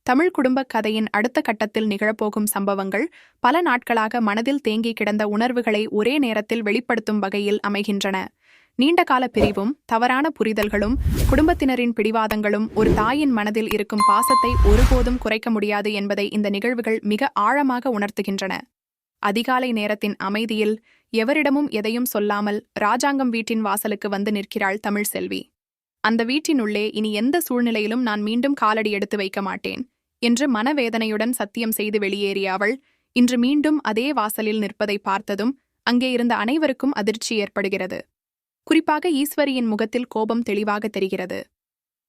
தமிழ் குடும்பக் கதையின் அடுத்த கட்டத்தில் நிகழப்போகும் சம்பவங்கள் பல நாட்களாக மனதில் தேங்கி கிடந்த உணர்வுகளை ஒரே நேரத்தில் வெளிப்படுத்தும் வகையில் அமைகின்றன. நீண்டகால பிரிவும், தவறான புரிதல்களும், குடும்பத்தினரின் பிடிவாதங்களும் ஒரு தாயின் மனதில் இருக்கும் பாசத்தை ஒருபோதும் குறைக்க முடியாது என்பதை இந்த நிகழ்வுகள் மிக ஆழமாக உணர்த்துகின்றன. அதிகாலை நேரத்தின் அமைதியில் எவரிடமும் எதையும் சொல்லாமல் ராஜாங்கம் வீட்டின் வாசலுக்கு வந்து நிற்கிறாள் தமிழ்செல்வி. அந்த வீட்டினுள்ளே இனி எந்த சூழ்நிலையிலும் நான் மீண்டும் காலடி எடுத்து வைக்க மாட்டேன் என்று மனவேதனையுடன் சத்தியம் செய்து வெளியேறிய அவள் இன்று மீண்டும் அதே வாசலில் நிற்பதை பார்த்ததும் அங்கே இருந்த அனைவருக்கும் அதிர்ச்சி ஏற்படுகிறது. குறிப்பாக ஈஸ்வரியின் முகத்தில் கோபம் தெளிவாக தெரிகிறது.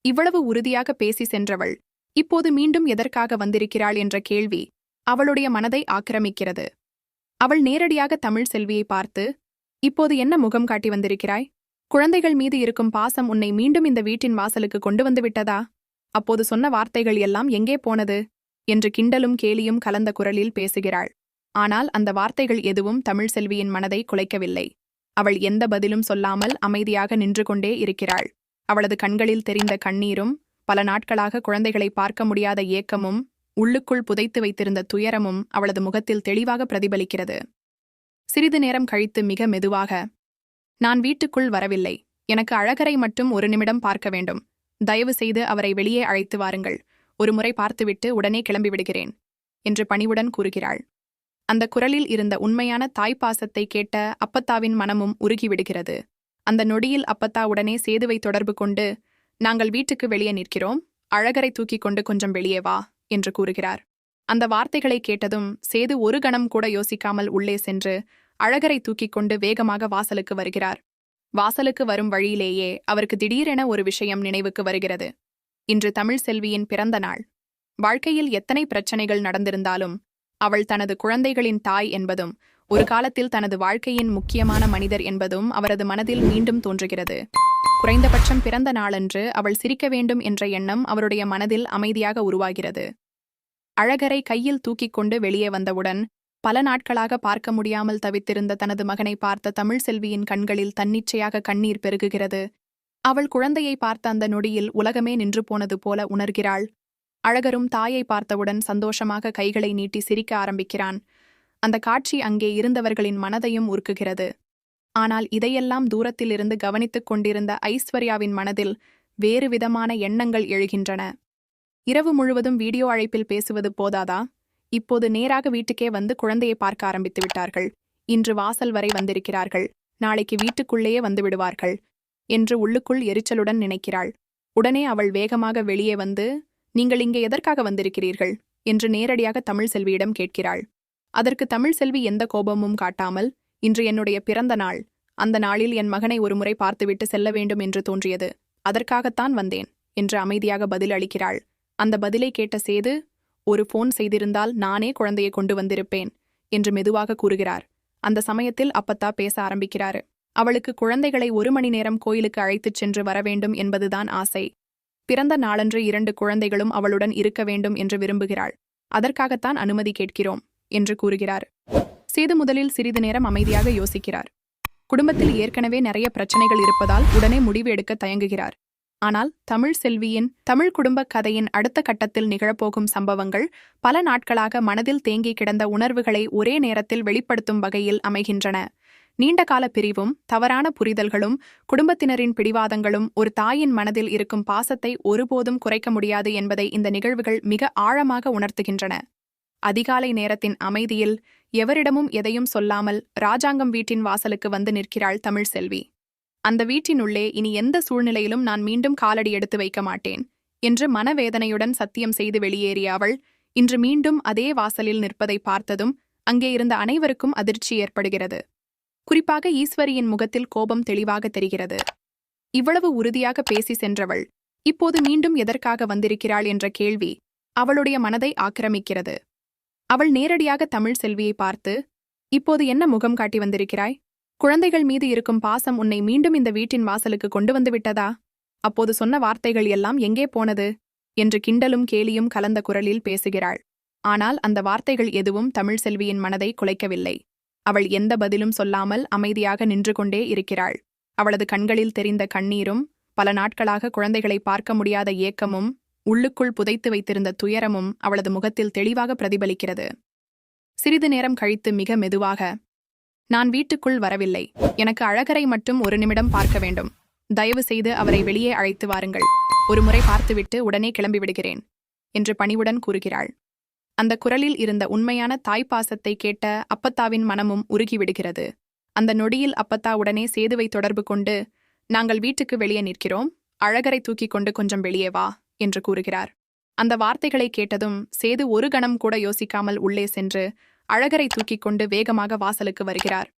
இவ்வளவு உறுதியாக பேசி சென்றவள் இப்போது மீண்டும் எதற்காக வந்திருக்கிறாள் என்ற கேள்வி அவளுடைய மனதை ஆக்கிரமிக்கிறது. அவள் நேரடியாக தமிழ்செல்வியை பார்த்து, இப்போது என்ன முகம் காட்டி வந்திருக்கிறாய்? குழந்தைகள் மீது இருக்கும் பாசம் உன்னை மீண்டும் இந்த வீட்டின் வாசலுக்கு கொண்டு வந்து விட்டதா? அப்போது சொன்ன வார்த்தைகள் எல்லாம் எங்கே போனது என்று கிண்டலும் கேலியும் கலந்த குரலில் பேசுகிறாள். ஆனால் அந்த வார்த்தைகள் எதுவும் தமிழ்செல்வியின் மனதை குலைக்கவில்லை. அவள் எந்த பதிலும் சொல்லாமல் அமைதியாக நின்று கொண்டே இருக்கிறாள். அவளது கண்களில் தெரிந்த கண்ணீரும், பல நாட்களாக குழந்தைகளை பார்க்க முடியாத ஏக்கமும், உள்ளுக்குள் புதைத்து வைத்திருந்த துயரமும் அவளது முகத்தில் தெளிவாக பிரதிபலிக்கிறது. சிறிது நேரம் கழித்து மிக மெதுவாக, நான் வீட்டுக்குள் வரவில்லை. எனக்கு அழகரை மட்டும் ஒரு நிமிடம் பார்க்க வேண்டும். தயவு செய்து அவரை வெளியே அழைத்து வாருங்கள். ஒரு முறை பார்த்துவிட்டு உடனே கிளம்பிவிடுகிறேன் என்று பணிவுடன் கூறுகிறாள். அந்த குரலில் இருந்த உண்மையான தாய்ப்பாசத்தை கேட்ட அப்பத்தாவின் மனமும் உருகிவிடுகிறது. அந்த நொடியில் அப்பத்தா உடனே சேதுவை தொடர்பு கொண்டு, நாங்கள் வீட்டுக்கு வெளியே நிற்கிறோம், அழகரை தூக்கிக் கொண்டு கொஞ்சம் வெளியே வா என்று கூறுகிறார். அந்த வார்த்தைகளை கேட்டதும் சேது ஒரு கணம் கூட யோசிக்காமல் உள்ளே சென்று அழகரை தூக்கிக் கொண்டு வேகமாக வாசலுக்கு வருகிறார். வாசலுக்கு வரும் வழியிலேயே அவருக்கு திடீரென ஒரு விஷயம் நினைவுக்கு வருகிறது. இன்று தமிழ்செல்வியின் பிறந்த நாள். வாழ்க்கையில் எத்தனை பிரச்சனைகள் நடந்திருந்தாலும் அவள் தனது குழந்தைகளின் தாய் என்பதும், ஒரு காலத்தில் தனது வாழ்க்கையின் முக்கியமான மனிதர் என்பதும் அவரது மனதில் மீண்டும் தோன்றுகிறது. குறைந்தபட்சம் பிறந்த நாளன்று அவள் சிரிக்க வேண்டும் என்ற எண்ணம் அவருடைய மனதில் அமைதியாக உருவாகிறது. அழகரை கையில் தூக்கிக் கொண்டு வெளியே வந்தவுடன் பல நாட்களாக பார்க்க முடியாமல் தவித்திருந்த தனது மகனை பார்த்த தமிழ்செல்வியின் கண்களில் தன்னிச்சையாக கண்ணீர் பெருகுகிறது. அவள் குழந்தையை பார்த்த அந்த நொடியில் உலகமே நின்று போனது போல உணர்கிறாள். அழகரும் தாயை பார்த்தவுடன் சந்தோஷமாக கைகளை நீட்டி சிரிக்க ஆரம்பிக்கிறான். அந்த காட்சி அங்கே இருந்தவர்களின் மனதையும் உருக்குகிறது. ஆனால் இதையெல்லாம் தூரத்திலிருந்து கவனித்துக் கொண்டிருந்த ஐஸ்வர்யாவின் மனதில் வேறு விதமான எண்ணங்கள் எழுகின்றன. இரவு முழுவதும் வீடியோ அழைப்பில் பேசுவது போதாதா? இப்போது நேராக வீட்டுக்கே வந்து குழந்தையை பார்க்க ஆரம்பித்து விட்டார்கள். இன்று வாசல் வரை வந்திருக்கிறார்கள், நாளைக்கு வீட்டுக்குள்ளேயே வந்து விடுவார்கள் என்று உள்ளுக்குள் எரிச்சலுடன் நினைக்கிறாள். உடனே அவள் வேகமாக வெளியே வந்து, நீங்கள் இங்கே எதற்காக வந்திருக்கிறீர்கள் என்று நேரடியாக தமிழ்செல்வியிடம் கேட்கிறாள். அதற்கு தமிழ்செல்வி எந்த கோபமும் காட்டாமல், இன்று என்னுடைய பிறந்த நாள், அந்த நாளில் என் மகனை ஒரு முறை பார்த்துவிட்டு செல்ல வேண்டும் என்று தோன்றியது, அதற்காகத்தான் வந்தேன் என்று அமைதியாக பதில் அளிக்கிறாள். அந்த பதிலை கேட்ட சேது, ஒரு போன் செய்திருந்தால் நானே குழந்தையை கொண்டு வந்திருப்பேன் என்று மெதுவாக கூறுகிறார். அந்த சமயத்தில் அப்பத்தா பேச ஆரம்பிக்கிறாரு. அவளுக்கு குழந்தைகளை 1 மணி நேரம் கோயிலுக்கு அழைத்துச் சென்று வரவேண்டும் என்பதுதான் ஆசை. பிறந்த நாளன்று 2 குழந்தைகளும் அவளுடன் இருக்க வேண்டும் என்று விரும்புகிறாள். அதற்காகத்தான் அனுமதி கேட்கிறோம் என்று கூறுகிறார். சேது முதலில் சிறிது நேரம் அமைதியாக யோசிக்கிறார். குடும்பத்தில் ஏற்கனவே நிறைய பிரச்சனைகள் இருப்பதால் உடனே முடிவு எடுக்க தயங்குகிறார். ஆனால் தமிழ்செல்வியின் தமிழ் குடும்பக் கதையின் அடுத்த கட்டத்தில் நிகழப்போகும் சம்பவங்கள் பல நாட்களாக மனதில் தேங்கி கிடந்த உணர்வுகளை ஒரே நேரத்தில் வெளிப்படுத்தும் வகையில் அமைகின்றன. நீண்டகால பிரிவும், தவறான புரிதல்களும், குடும்பத்தினரின் பிடிவாதங்களும் ஒரு தாயின் மனதில் இருக்கும் பாசத்தை ஒருபோதும் குறைக்க முடியாது என்பதை இந்த நிகழ்வுகள் மிக ஆழமாக உணர்த்துகின்றன. அதிகாலை நேரத்தின் அமைதியில் எவரிடமும் எதையும் சொல்லாமல் ராஜாங்கம் வீட்டின் வாசலுக்கு வந்து நிற்கிறாள் தமிழ்செல்வி. அந்த வீட்டினுள்ளே இனி எந்த சூழ்நிலையிலும் நான் மீண்டும் காலடி எடுத்து வைக்க மாட்டேன் என்று மனவேதனையுடன் சத்தியம் செய்து வெளியேறிய அவள் இன்று மீண்டும் அதே வாசலில் நிற்பதை பார்த்ததும் அங்கே இருந்த அனைவருக்கும் அதிர்ச்சி ஏற்படுகிறது. குறிப்பாக ஈஸ்வரியின் முகத்தில் கோபம் தெளிவாக தெரிகிறது. இவ்வளவு உறுதியாக பேசி சென்றவள் இப்போது மீண்டும் எதற்காக வந்திருக்கிறாள் என்ற கேள்வி அவளுடைய மனதை ஆக்கிரமிக்கிறது. அவள் நேரடியாக தமிழ்செல்வியை பார்த்து, இப்போது என்ன முகம் காட்டி வந்திருக்கிறாய்? குழந்தைகள் மீது இருக்கும் பாசம் உன்னை மீண்டும் இந்த வீட்டின் வாசலுக்கு கொண்டு வந்து விட்டதா? அப்போது சொன்ன வார்த்தைகள் எல்லாம் எங்கே போனது என்று கிண்டலும் கேலியும் கலந்த குரலில் பேசுகிறாள். ஆனால் அந்த வார்த்தைகள் எதுவும் தமிழ்செல்வியின் மனதை குலைக்கவில்லை. அவள் எந்த பதிலும் சொல்லாமல் அமைதியாக நின்று கொண்டே இருக்கிறாள். அவளது கண்களில் தெரிந்த கண்ணீரும், பல நாட்களாக குழந்தைகளை பார்க்க முடியாத ஏக்கமும், உள்ளுக்குள் புதைத்து வைத்திருந்த துயரமும் அவளது முகத்தில் தெளிவாக பிரதிபலிக்கிறது. சிறிது நேரம் கழித்து மிக மெதுவாக, நான் வீட்டுக்குள் வரவில்லை. எனக்கு அழகரை மட்டும் ஒரு நிமிடம் பார்க்க வேண்டும். தயவு செய்து அவரை வெளியே அழைத்து வாருங்கள். ஒரு முறை பார்த்துவிட்டு உடனே கிளம்பி விடுகிறேன் என்று பணிவுடன் கூறுகிறாள். அந்த குரலில் இருந்த உண்மையான தாய்ப்பாசத்தை கேட்ட அப்பத்தாவின் மனமும் உருகிவிடுகிறது. அந்த நொடியில் அப்பத்தா உடனே சேதுவை தொடர்பு கொண்டு, நாங்கள் வீட்டுக்கு வெளியே நிற்கிறோம், அழகரை தூக்கிக் கொண்டு கொஞ்சம் வெளியே வா என்று கூறுகிறார். அந்த வார்த்தைகளை கேட்டதும் சேது ஒரு கணம் கூட யோசிக்காமல் உள்ளே சென்று அழகரை தூக்கிக் கொண்டு வேகமாக வாசலுக்கு வருகிறார்.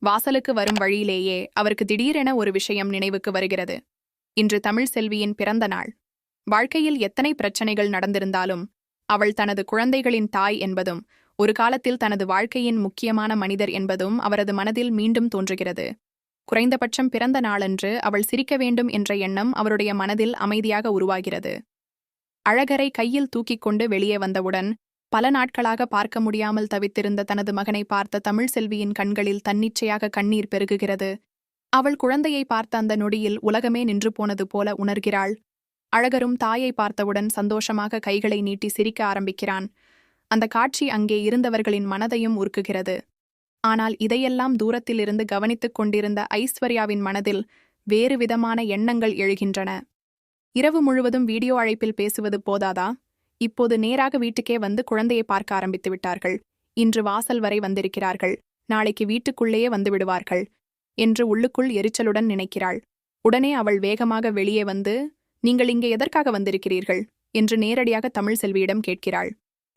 வாசலுக்கு வரும் வழியிலேயே அவருக்கு திடீரென ஒரு விஷயம் நினைவுக்கு வருகிறது. இன்று தமிழ்செல்வியின் பிறந்த நாள். வாழ்க்கையில் எத்தனை பிரச்சனைகள் நடந்திருந்தாலும் அவள் தனது குழந்தைகளின் தாய் என்பதும் ஒரு காலத்தில் தனது வாழ்க்கையின் முக்கியமான மனிதர் என்பதும் அவரது மனதில் மீண்டும் தோன்றுகிறது. குறைந்தபட்சம் பிறந்த நாளன்று அவள் சிரிக்க வேண்டும் என்ற எண்ணம் அவருடைய மனதில் அமைதியாக உருவாகிறது. அழகரை கையில் தூக்கிக் கொண்டு வெளியே வந்தவுடன் பல நாட்களாக பார்க்க முடியாமல் தவித்திருந்த தனது மகனை பார்த்த தமிழ்செல்வியின் கண்களில் தன்னிச்சையாக கண்ணீர் பெருகுகிறது. அவள் குழந்தையை பார்த்த அந்த நொடியில் உலகமே நின்று போனது போல உணர்கிறாள். அழகரும் தாயை பார்த்தவுடன் சந்தோஷமாக கைகளை நீட்டி சிரிக்க ஆரம்பிக்கிறான். அந்த காட்சி அங்கே இருந்தவர்களின் மனதையும் உருக்குகிறது. ஆனால் இதையெல்லாம் தூரத்திலிருந்து கவனித்துக் கொண்டிருந்த ஐஸ்வர்யாவின் மனதில் வேறு விதமான எண்ணங்கள் எழுகின்றன. இரவு முழுவதும் வீடியோ அழைப்பில் பேசுவது போதாதா? இப்போது நேராக வீட்டுக்கே வந்து குழந்தையை பார்க்க ஆரம்பித்து விட்டார்கள். இன்று வாசல் வரை வந்திருக்கிறார்கள், நாளைக்கு வீட்டுக்குள்ளேயே வந்து விடுவார்கள் என்று உள்ளுக்குள் எரிச்சலுடன் நினைக்கிறாள். உடனே அவள் வேகமாக வெளியே வந்து, நீங்கள் இங்கே எதற்காக வந்திருக்கிறீர்கள் என்று நேரடியாக தமிழ்செல்வியிடம் கேட்கிறாள்.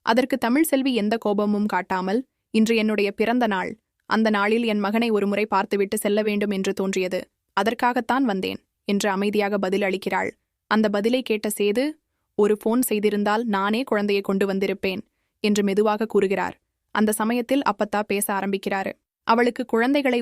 அதற்கு தமிழ்செல்வி எந்த கோபமும் காட்டாமல், இன்று என்னுடைய பிறந்த நாள், அந்த நாளில் என் மகனை ஒரு முறை பார்த்துவிட்டு செல்ல வேண்டும் என்று தோன்றியது, அதற்காகத்தான் வந்தேன் என்று அமைதியாக பதில் அளிக்கிறாள். அந்த பதிலை கேட்ட சேது, ஒரு போன் செய்திருந்தால் நானே குழந்தையை கொண்டு வந்திருப்பேன் என்று மெதுவாக கூறுகிறார். அந்த சமயத்தில் அப்பத்தா பேச ஆரம்பிக்கிறார். அவளுக்கு குழந்தைகளை